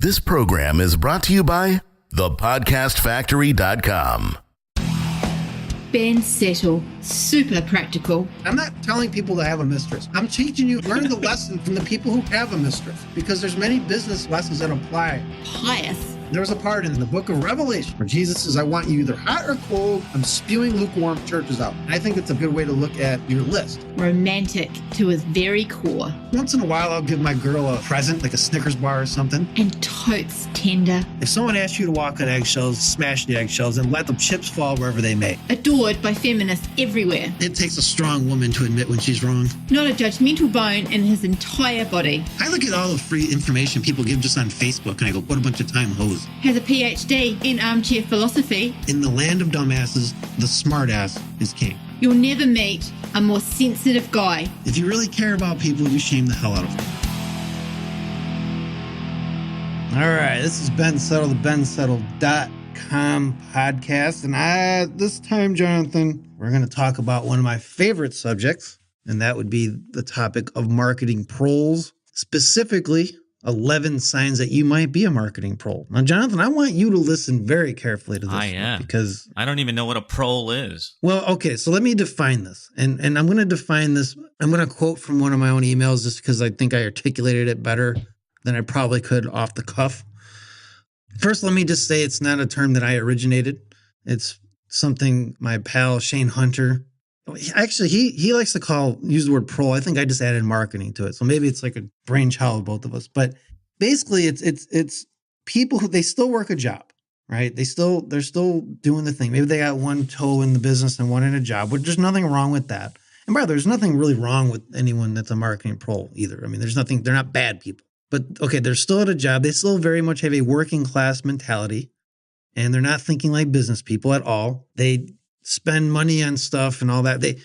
This program is brought to you by thepodcastfactory.com. Ben Settle, super practical. I'm not telling people to have a mistress. I'm teaching you, learn the lesson from the people who have a mistress, because there's many business lessons that apply. Pious. There's a part in the book of Revelation where Jesus says, I want you either hot or cold. I'm spewing lukewarm churches out. And I think it's a good way to look at your list. Romantic to his very core. Once in a while, I'll give my girl a present, like a Snickers bar or something. And totes tender. If someone asks you to walk on eggshells, smash the eggshells and let the chips fall wherever they may. Adored by feminists everywhere. It takes a strong woman to admit when she's wrong. Not a judgmental bone in his entire body. I look at all the free information people give just on Facebook and I go, what a bunch of time hoes. Has a PhD in armchair philosophy. In the land of dumbasses, the smartass is king. You'll never meet a more sensitive guy. If you really care about people, you shame the hell out of them. All right, this is Ben Settle, the bensettle.com podcast. And this time, Jonathan, we're going to talk about one of my favorite subjects, and that would be the topic of marketing proles, specifically 11 signs that you might be a marketing prole. Now, Jonathan, I want you to listen very carefully to this. I am. Because I don't even know what a prole is. Well, okay, so let me define this. And I'm going to define this. I'm going to quote from one of my own emails just because I think I articulated it better than I probably could off the cuff. First, let me just say it's not a term that I originated. It's something my pal Shane Hunter, actually, he likes to use the word prole. I think I just added marketing to it. So maybe it's like a brainchild of both of us. But basically, it's people who, they still work a job, right? They're still doing the thing. Maybe they got one toe in the business and one in a job, but there's nothing wrong with that. And by the way, there's nothing really wrong with anyone that's a marketing prole either. I mean, they're not bad people. But okay, they're still at a job. They still very much have a working class mentality, and they're not thinking like business people at all. They spend money on stuff and all that. They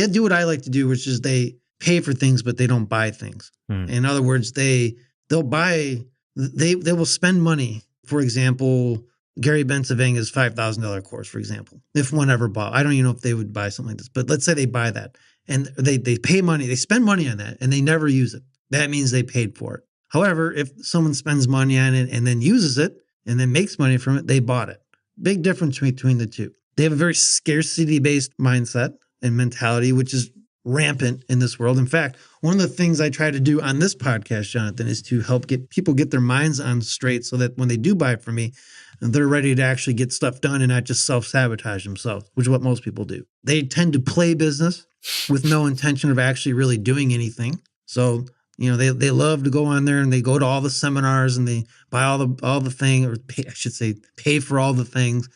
do what I like to do, which is they pay for things, but they don't buy things. In other words, they will spend money. For example, Gary Bensavanga's $5,000 course, for example, if one ever bought, I don't even know if they would buy something like this, but let's say they buy that and they pay money, they spend money on that and they never use it. That means they paid for it. However, if someone spends money on it and then uses it and then makes money from it, they bought it. Big difference between the two. They have a very scarcity-based mindset and mentality, which is rampant in this world. In fact, one of the things I try to do on this podcast, Jonathan, is to help people get their minds on straight so that when they do buy from me, they're ready to actually get stuff done and not just self-sabotage themselves, which is what most people do. They tend to play business with no intention of actually really doing anything. So, you know, they love to go on there and they go to all the seminars and they buy all the things, or pay for all the things,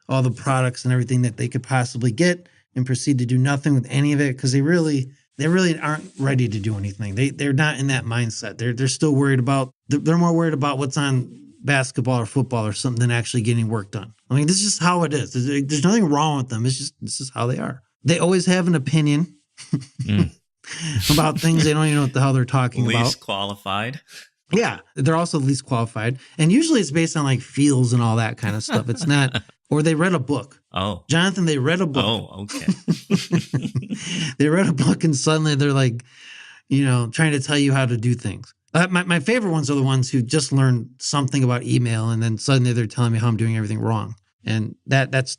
all the products and everything that they could possibly get, and proceed to do nothing with any of it because they really aren't ready to do anything. They're not in that mindset. They're still worried about, they're more worried about what's on basketball or football or something than actually getting work done. I mean, this is just how it is. There's nothing wrong with them. This is how they are. They always have an opinion about things they don't even know what the hell they're talking about. Least qualified. Yeah, they're also least qualified. And usually it's based on like feels and all that kind of stuff. It's not, or they read a book. Oh. Jonathan, they read a book. Oh, okay. They read a book and suddenly they're like, you know, trying to tell you how to do things. My favorite ones are the ones who just learned something about email and then suddenly they're telling me how I'm doing everything wrong. And that's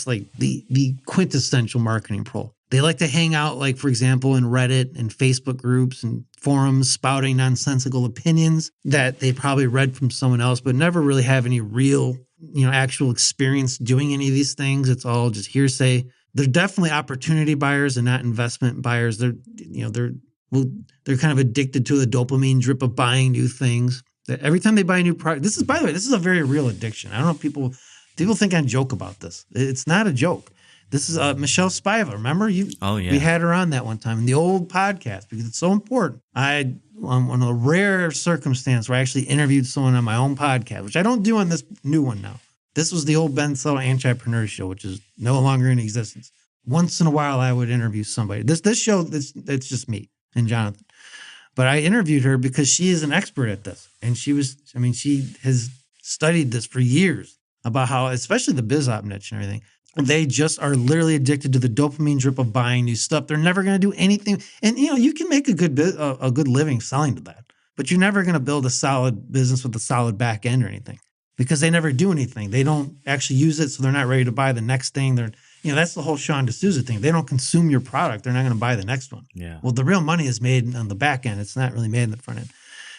like the quintessential marketing prole. They like to hang out, like, for example, in Reddit and Facebook groups and forums, spouting nonsensical opinions that they probably read from someone else, but never really have any real, you know, actual experience doing any of these things. It's all just hearsay. They're definitely opportunity buyers and not investment buyers. They're kind of addicted to the dopamine drip of buying new things. Every time they buy a new product, by the way, this is a very real addiction. I don't know if people think I joke about this. It's not a joke. This is Michelle Spiva. Remember you? Oh, yeah. We had her on that one time in the old podcast because it's so important. On a rare circumstance where I actually interviewed someone on my own podcast, which I don't do on this new one now. This was the old Ben Settle Entrepreneur Show, which is no longer in existence. Once in a while, I would interview somebody. This show, it's just me and Jonathan. But I interviewed her because she is an expert at this. And she has studied this for years about how, especially the biz op niche and everything, they just are literally addicted to the dopamine drip of buying new stuff. They're never going to do anything. And, you know, you can make a good living selling to that. but you're never going to build a solid business with a solid back end or anything because they never do anything. They don't actually use it, so they're not ready to buy the next thing. That's the whole Sean D'Souza thing. If they don't consume your product, they're not going to buy the next one. Yeah. Well, the real money is made on the back end. It's not really made in the front end.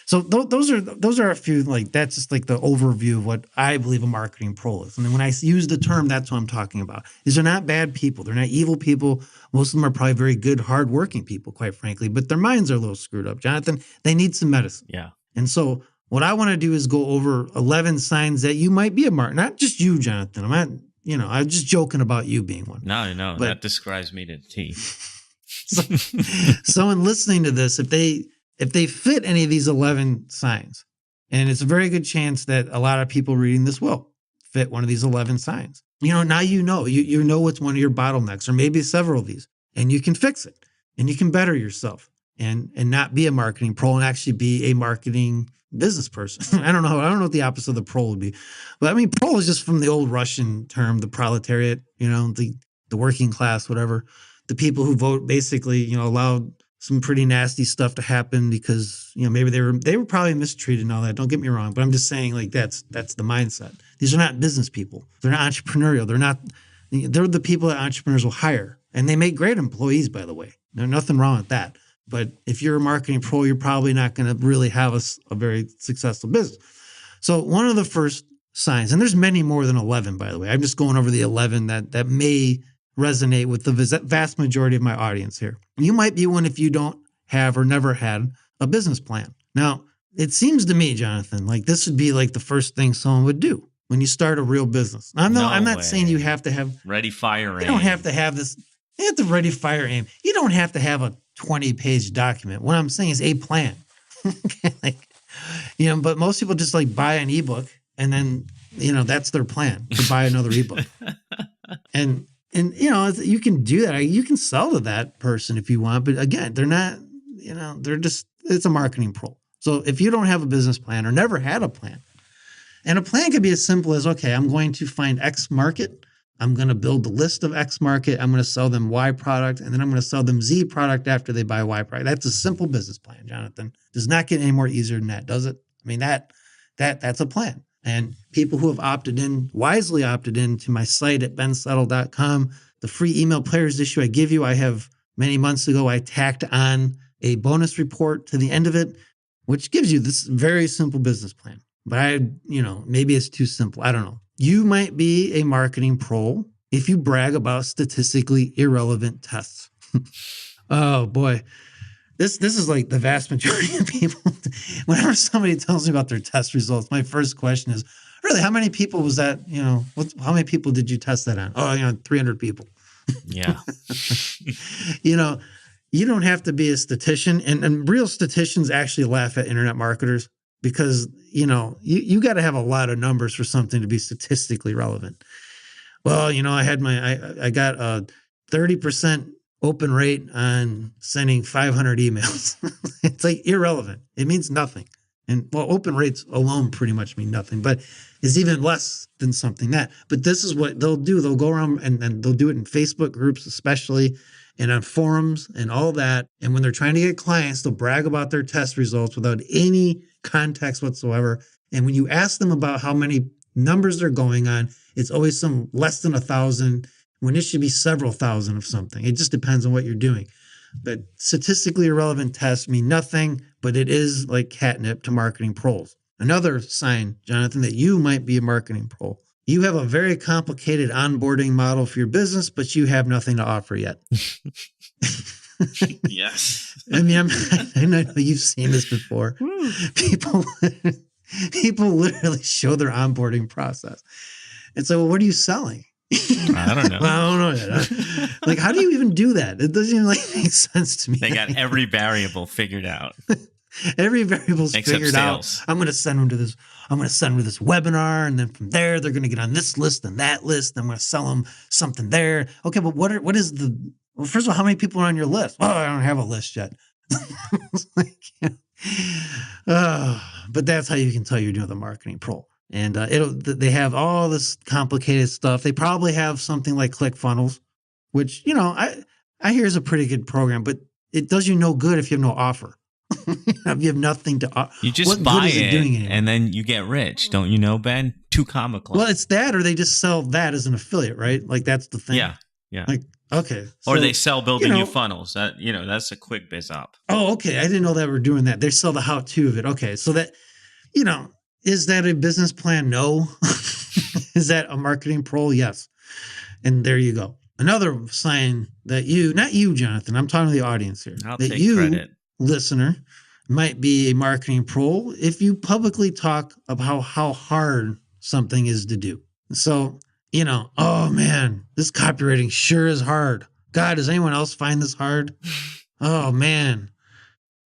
So those are a few, like, that's just like the overview of what I believe a marketing pro is. And then when I use the term, that's what I'm talking about. These are not bad people. They're not evil people. Most of them are probably very good, hardworking people, quite frankly, but their minds are a little screwed up. Jonathan, they need some medicine. Yeah. And so what I want to do is go over 11 signs that you might be a marketer. Not just you, Jonathan. I'm just joking about you being one. No, But- that describes me to the T. So in listening to this, if they fit any of these 11 signs, and it's a very good chance that a lot of people reading this will fit one of these 11 signs. Now you know what's one of your bottlenecks, or maybe several of these, and you can fix it, and you can better yourself, and not be a marketing pro and actually be a marketing business person. I don't know what the opposite of the pro would be, but I mean, pro is just from the old Russian term, the proletariat, the working class, whatever. The people who vote basically, allowed some pretty nasty stuff to happen because, maybe they were probably mistreated and all that. Don't get me wrong, but I'm just saying, like, that's the mindset. These are not business people. They're not entrepreneurial. They're the people that entrepreneurs will hire, and they make great employees, by the way. There's nothing wrong with that. But if you're a marketing pro, you're probably not going to really have a very successful business. So one of the first signs, and there's many more than 11, by the way. I'm just going over the 11 that may resonate with the vast majority of my audience here. You might be one if you don't have or never had a business plan. Now, it seems to me, Jonathan, like this would be like the first thing someone would do when you start a real business. I'm not saying you have to have ready, fire, aim. You don't have to have this. You have to ready, fire, aim. You don't have to have a 20-page document. What I'm saying is a plan. But most people just like buy an ebook and then, that's their plan, to buy another ebook. And you can do that. You can sell to that person if you want. But again, they're not, it's a marketing pro. So if you don't have a business plan or never had a plan, and a plan could be as simple as, okay, I'm going to find X market. I'm going to build the list of X market. I'm going to sell them Y product, and then I'm going to sell them Z product after they buy Y product. That's a simple business plan, Jonathan. Does not get any more easier than that, does it? I mean, that's a plan. And people who have wisely opted in to my site at bensettle.com, the free email players issue I give you, I have many months ago, I tacked on a bonus report to the end of it, which gives you this very simple business plan. But maybe it's too simple. I don't know. You might be a marketing pro if you brag about statistically irrelevant tests. Oh boy. This is like the vast majority of people. Whenever somebody tells me about their test results, my first question is, really, how many people was that? How many people did you test that on? Oh, 300 people. Yeah. You don't have to be a statistician, and real statisticians actually laugh at internet marketers because, you got to have a lot of numbers for something to be statistically relevant. Well, I got a 30% open rate on sending 500 emails. It's like irrelevant. It means nothing. And open rates alone pretty much mean nothing, but it's even less than something that. But this is what they'll do. They'll go around and they'll do it in Facebook groups, especially, and on forums and all that. And when they're trying to get clients, they'll brag about their test results without any context whatsoever. And when you ask them about how many numbers they're going on, it's always some less than 1,000 when it should be several thousand of something. It just depends on what you're doing. But statistically irrelevant tests mean nothing, but it is like catnip to marketing pros. Another sign, Jonathan, that you might be a marketing pro. You have a very complicated onboarding model for your business, but you have nothing to offer yet. Yes. I mean, I know you've seen this before. People literally show their onboarding process. And so, well, what are you selling? I don't know. Well, I don't know yet. Like, how do you even do that? It doesn't even make sense to me. They got every variable figured out. Every variable's Except figured sales. out. I'm going to send them to this. I'm going to send them to this webinar, and then from there, they're going to get on this list and that list. I'm going to sell them something there. Okay, but what is the? Well, first of all, how many people are on your list? Well, I don't have a list yet. But that's how you can tell you're doing the marketing pro. And they have all this complicated stuff. They probably have something like ClickFunnels, which, I hear is a pretty good program, but it does you no good if you have no offer. If you have nothing to, You just what buy good is it doing it anymore? and then you get rich. Don't you know, Ben? 2 comical. Well, it's that, or they just sell that as an affiliate, right? Like that's the thing. Yeah. Yeah. Like, okay. Or so, they sell building you you know- funnels. That that's a quick biz up. Oh, okay. I didn't know that we're doing that. They sell the how-to of it. Okay. So that, is that a business plan? No. Is that a marketing prole? Yes. And there you go. Another sign that not you, Jonathan, I'm talking to the audience here, I'll that take you, credit. listener, might be a marketing prole if you publicly talk about how hard something is to do. So, oh man, this copywriting sure is hard. God, does anyone else find this hard? Oh man.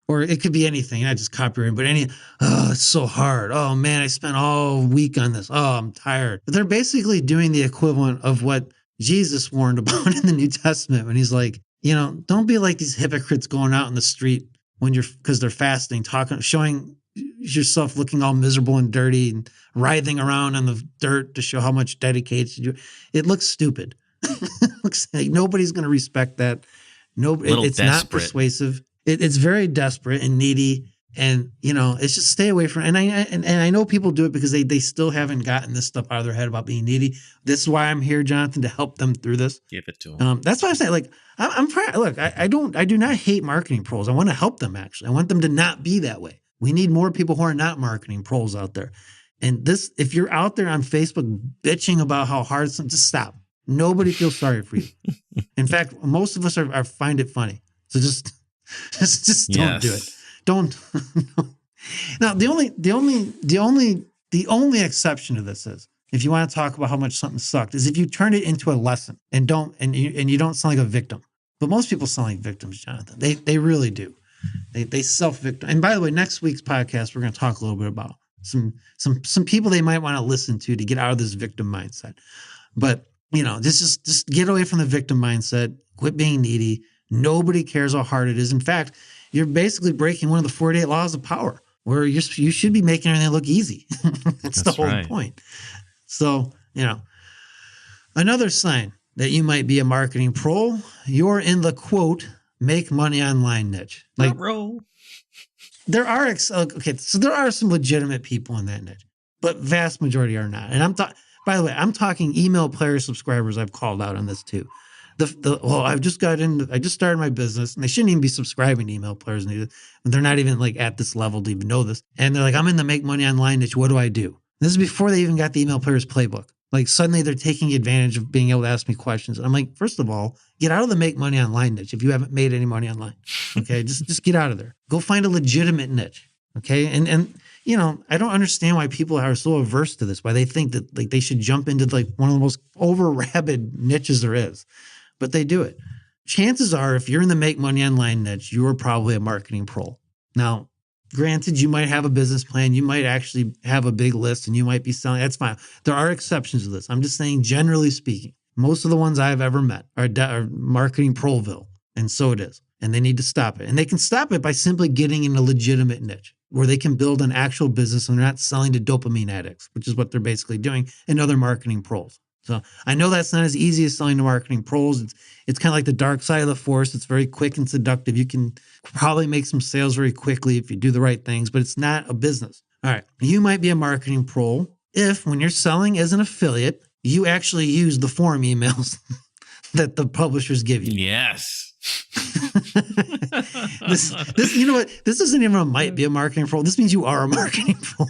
Or it could be anything, not just copywriting, but it's so hard. Oh man, I spent all week on this. Oh, I'm tired. But they're basically doing the equivalent of what Jesus warned about in the New Testament when he's like, don't be like these hypocrites going out in the street because they're fasting, showing yourself looking all miserable and dirty and writhing around on the dirt to show how much dedication you. It looks stupid. It looks like nobody's going to respect that. It's not persuasive. It's very desperate and needy, and it's just stay away from. And I know people do it because they still haven't gotten this stuff out of their head about being needy. This is why I'm here, Jonathan, to help them through this. Give it to them. That's why I'm saying, like, I'm look, I do not hate marketing pros. I want to help them. Actually, I want them to not be that way. We need more people who are not marketing pros out there. And if you're out there on Facebook bitching about how hard just stop. Nobody feels sorry for you. In fact, most of us are find it funny. So just don't do it. Don't. Now, the only exception to this is if you want to talk about how much something sucked is if you turn it into a lesson and you don't sound like a victim. But most people sound like victims, Jonathan. They really do. They self-victim. And by the way, next week's podcast, we're going to talk a little bit about some people they might want to listen to get out of this victim mindset. But just get away from the victim mindset. Quit being needy. Nobody cares how hard it is. In fact, you're basically breaking one of the 48 laws of power, where you should be making everything look easy. That's the whole point. So, another sign that you might be a marketing pro, you're in the quote, make money online niche. Like, there are there are some legitimate people in that niche, but vast majority are not. And by the way, I'm talking email player subscribers I've called out on this too. I just started my business, and they shouldn't even be subscribing to email players. And they're not even like at this level to even know this. And they're like, I'm in the make money online niche. What do I do? This is before they even got the email players playbook. Like suddenly they're taking advantage of being able to ask me questions. And I'm like, first of all, get out of the make money online niche if you haven't made any money online. Okay, just get out of there. Go find a legitimate niche. Okay, and I don't understand why people are so averse to this. Why they think that like they should jump into like one of the most over rabid niches there is, but they do it. Chances are, if you're in the make money online niche, you are probably a marketing pro. Now, granted, you might have a business plan. You might actually have a big list and you might be selling. That's fine. There are exceptions to this. I'm just saying, generally speaking, most of the ones I've ever met are marketing proville. And so it is. And they need to stop it. And they can stop it by simply getting in a legitimate niche where they can build an actual business and they're not selling to dopamine addicts, which is what they're basically doing, and other marketing pros. So I know that's not as easy as selling to marketing pros. It's kind of like the dark side of the force. It's very quick and seductive. You can probably make some sales very quickly if you do the right things, but it's not a business. All right. You might be a marketing pro if when you're selling as an affiliate, you actually use the form emails that the publishers give you. Yes. This you know what? This isn't even a might be a marketing pro. This means you are a marketing pro.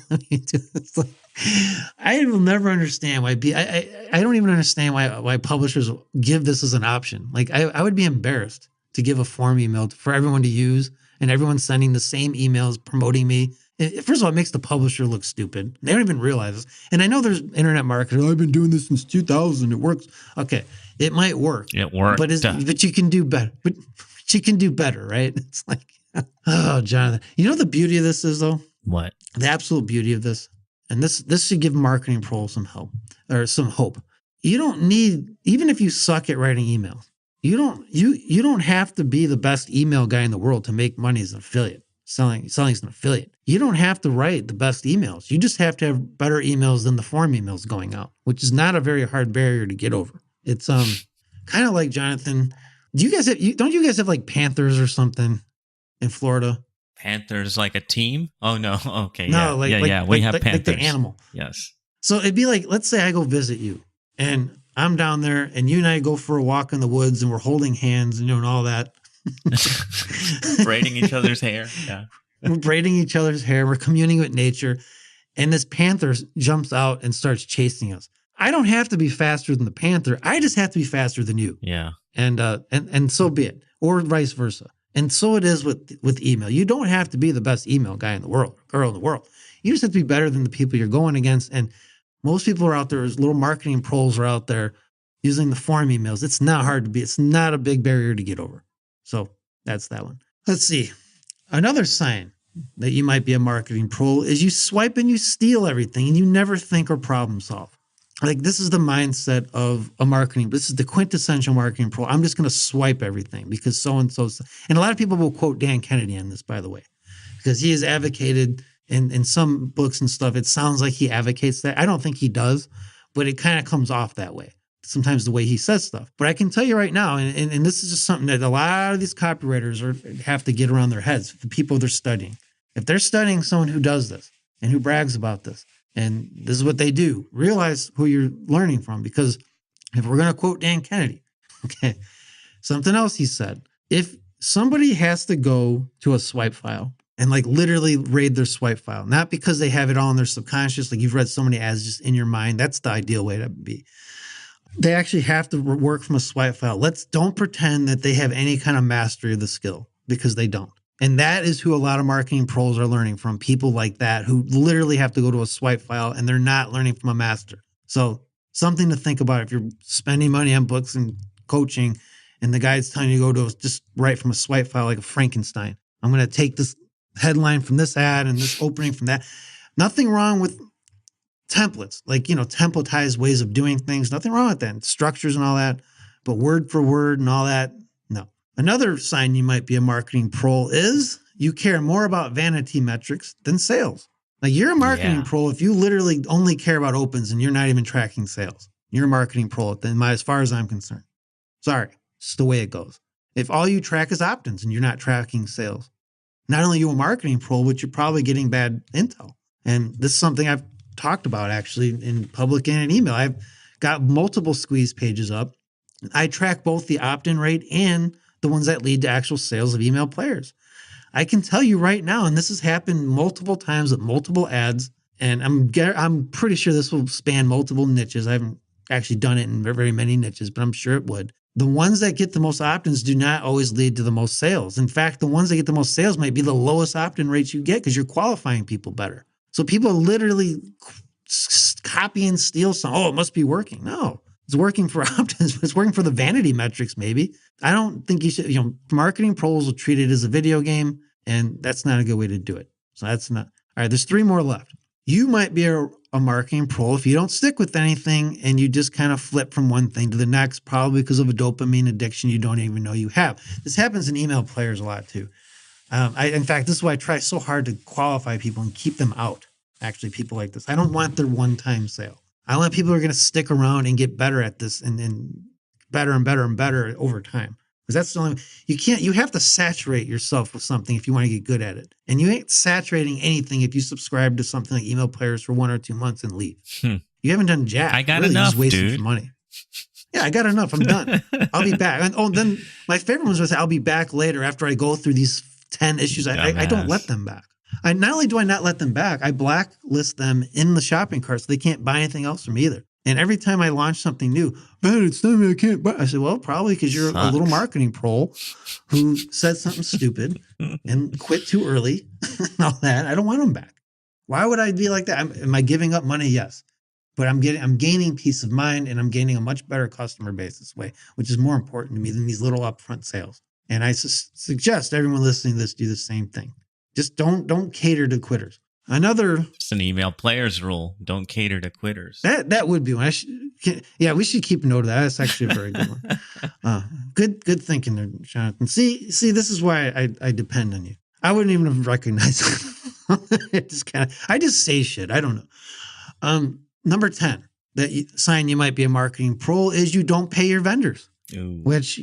I will never understand why. I don't even understand why publishers give this as an option. Like I would be embarrassed to give a form email for everyone to use, and everyone sending the same emails promoting me. First of all, it makes the publisher look stupid. They don't even realize this. And I know there's internet marketers. I've been doing this since 2000. It works. Okay, it might work. It worked. But you can do better. But you can do better, right? It's like, oh, Jonathan. You know the beauty of this is, though? What? The absolute beauty of this, and this should give marketing pros some help or some hope. You don't need, even if you suck at writing emails, you don't have to be the best email guy in the world to make money as an affiliate. Selling as an affiliate. You don't have to write the best emails. You just have to have better emails than the form emails going out, which is not a very hard barrier to get over. It's kind of like, Jonathan, don't you guys have like panthers or something in Florida? Panthers like a team? Oh no. Okay. No, Yeah. like Yeah. like Yeah. We like, have like, Panthers. like the animal. Yes. So it'd be like, let's say I go visit you and I'm down there and you and I go for a walk in the woods and we're holding hands and doing all that. Braiding each other's hair. Yeah. We're braiding each other's hair. We're communing with nature. And this panther jumps out and starts chasing us. I don't have to be faster than the panther. I just have to be faster than you. Yeah. And so be it, or vice versa. And so it is with email. You don't have to be the best email guy in the world, girl in the world. You just have to be better than the people you're going against. And most people are out there, as little marketing proles are out there using the form emails. It's not hard to be. It's not a big barrier to get over. So that's that one. Let's see. Another sign that you might be a marketing prole is you swipe and you steal everything and you never think or problem solve. Like, this is the mindset of a marketing. This is the quintessential marketing pro. I'm just going to swipe everything because so-and-so. And a lot of people will quote Dan Kennedy on this, by the way, because he has advocated in some books and stuff. It sounds like he advocates that. I don't think he does, but it kind of comes off that way. Sometimes the way he says stuff. But I can tell you right now, and this is just something that a lot of these copywriters have to get around their heads, the people they're studying. If they're studying someone who does this and who brags about this, and this is what they do, realize who you're learning from. Because if we're going to quote Dan Kennedy, okay, something else he said, if somebody has to go to a swipe file and like literally raid their swipe file, not because they have it all in their subconscious, like you've read so many ads just in your mind, that's the ideal way to be. They actually have to work from a swipe file. Don't pretend that they have any kind of mastery of the skill, because they don't. And that is who a lot of marketing pros are learning from, people like that who literally have to go to a swipe file and they're not learning from a master. So something to think about if you're spending money on books and coaching and the guy's telling you to go to just write from a swipe file like a Frankenstein. I'm going to take this headline from this ad and this opening from that. Nothing wrong with templates, like, templatized ways of doing things. Nothing wrong with that, and structures and all that. But word for word and all that, no. Another sign you might be a marketing pro is you care more about vanity metrics than sales. Like, you're a marketing pro if you literally only care about opens and you're not even tracking sales. You're a marketing pro, as far as I'm concerned. Sorry, it's just the way it goes. If all you track is opt-ins and you're not tracking sales, not only are you a marketing pro, but you're probably getting bad intel. And this is something I've talked about actually in public and in email. I've got multiple squeeze pages up. I track both the opt-in rate and the ones that lead to actual sales of email players. I can tell you right now, and this has happened multiple times with multiple ads, and I'm pretty sure this will span multiple niches. I haven't actually done it in very many niches, but I'm sure it would. The ones that get the most opt-ins do not always lead to the most sales. In fact, the ones that get the most sales might be the lowest opt-in rates you get because you're qualifying people better. So people literally copy and steal some. Oh, it must be working. No, it's working for opt-ins. It's working for the vanity metrics, maybe. I don't think you should, marketing pros will treat it as a video game, and that's not a good way to do it. So that's not. All right, there's 3 more left. You might be a marketing pro if you don't stick with anything and you just kind of flip from one thing to the next, probably because of a dopamine addiction you don't even know you have. This happens in email players a lot too. In fact, this is why I try so hard to qualify people and keep them out. Actually, people like this. I don't want their one-time sale. I want people who are going to stick around and get better at this and better and better and better over time. Because that's the only, you have to saturate yourself with something if you want to get good at it. And you ain't saturating anything if you subscribe to something like email players for 1 or 2 months and leave. You haven't done jack. I got really, enough, just wasting dude. money. Yeah, I got enough. I'm done. I'll be back. And then my favorite ones was I'll be back later after I go through these 10 issues. I don't let them back. Not only do I not let them back, I blacklist them in the shopping cart so they can't buy anything else from me either. And every time I launch something new, man, it's something I can't buy. I said, well, probably because you're a little marketing pro who said something stupid and quit too early and all that. I don't want them back. Why would I be like that? Am I giving up money? Yes. But I'm gaining peace of mind, and I'm gaining a much better customer base this way, which is more important to me than these little upfront sales. And I suggest everyone listening to this do the same thing. Just don't cater to quitters. It's an email players rule. Don't cater to quitters. That would be one. We should keep note of that. That's actually a very good one. Good thinking there, Jonathan. See, this is why I depend on you. I wouldn't even have recognized it. I just say shit. I don't know. Number 10, that sign you might be a marketing pro is you don't pay your vendors. Ooh. Which,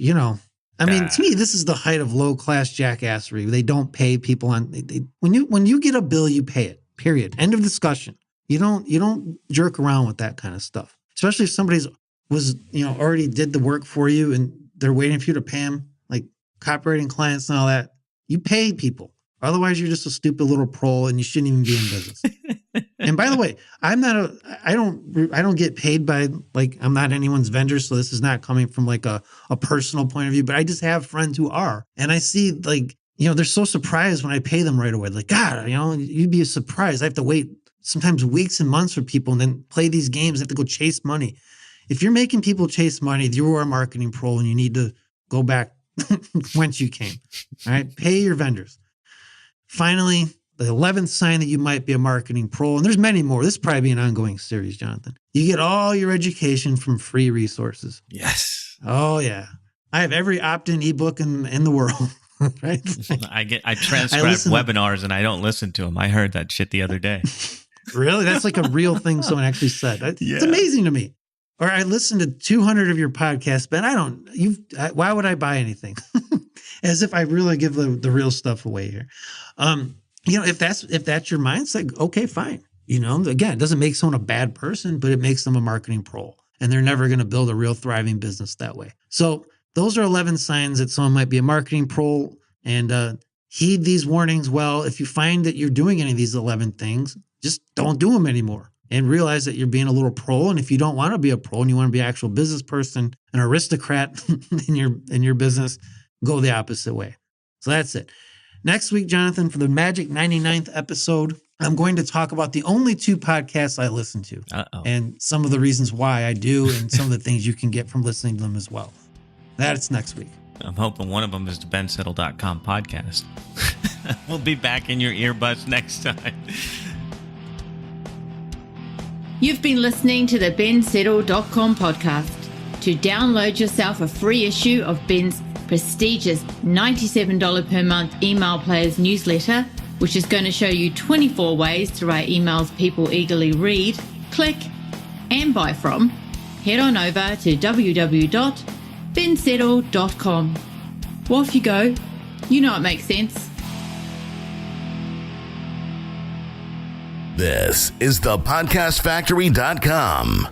I mean, to me, this is the height of low-class jackassery. They don't pay people when you get a bill, you pay it. Period. End of discussion. You don't jerk around with that kind of stuff. Especially if somebody's already did the work for you and they're waiting for you to pay them, like copywriting clients and all that. You pay people. Otherwise, you're just a stupid little prole and you shouldn't even be in business. And by the way, I don't get paid by, like, I'm not anyone's vendor. So this is not coming from like a personal point of view, but I just have friends who are, and I see like, they're so surprised when I pay them right away. Like, God, you'd be surprised. I have to wait sometimes weeks and months for people and then play these games. I have to go chase money. If you're making people chase money, you are a marketing pro and you need to go back whence you came. All right. Pay your vendors. Finally, the 11th sign that you might be a marketing pro, and there's many more. This is probably an ongoing series, Jonathan. You get all your education from free resources. Yes. Oh, yeah. I have every opt-in ebook in the world. Right? I transcribe webinars and I don't listen to them. I heard that shit the other day. Really? That's like a real thing someone actually said. It's amazing to me. Or I listened to 200 of your podcasts, but why would I buy anything? As if I really give the real stuff away here. If that's your mindset, okay, fine. Again, it doesn't make someone a bad person, but it makes them a marketing pro, and they're never going to build a real thriving business that way. So those are 11 signs that someone might be a marketing pro, and heed these warnings well. If you find that you're doing any of these 11 things, just don't do them anymore. And realize that you're being a little pro. And if you don't want to be a pro and you want to be an actual business person, an aristocrat in your business, go the opposite way. So that's it. Next week, Jonathan, for the Magic 99th episode, I'm going to talk about the only 2 podcasts I listen to. And some of the reasons why I do and some of the things you can get from listening to them as well. That's next week. I'm hoping one of them is the bensettle.com podcast. We'll be back in your earbuds next time. You've been listening to the bensettle.com podcast. To download yourself a free issue of Ben's prestigious $97 per month email players newsletter, which is going to show you 24 ways to write emails people eagerly read, click, and buy from, head on over to www.bensettle.com. Well, off you go. You know it makes sense. This is the podcastfactory.com.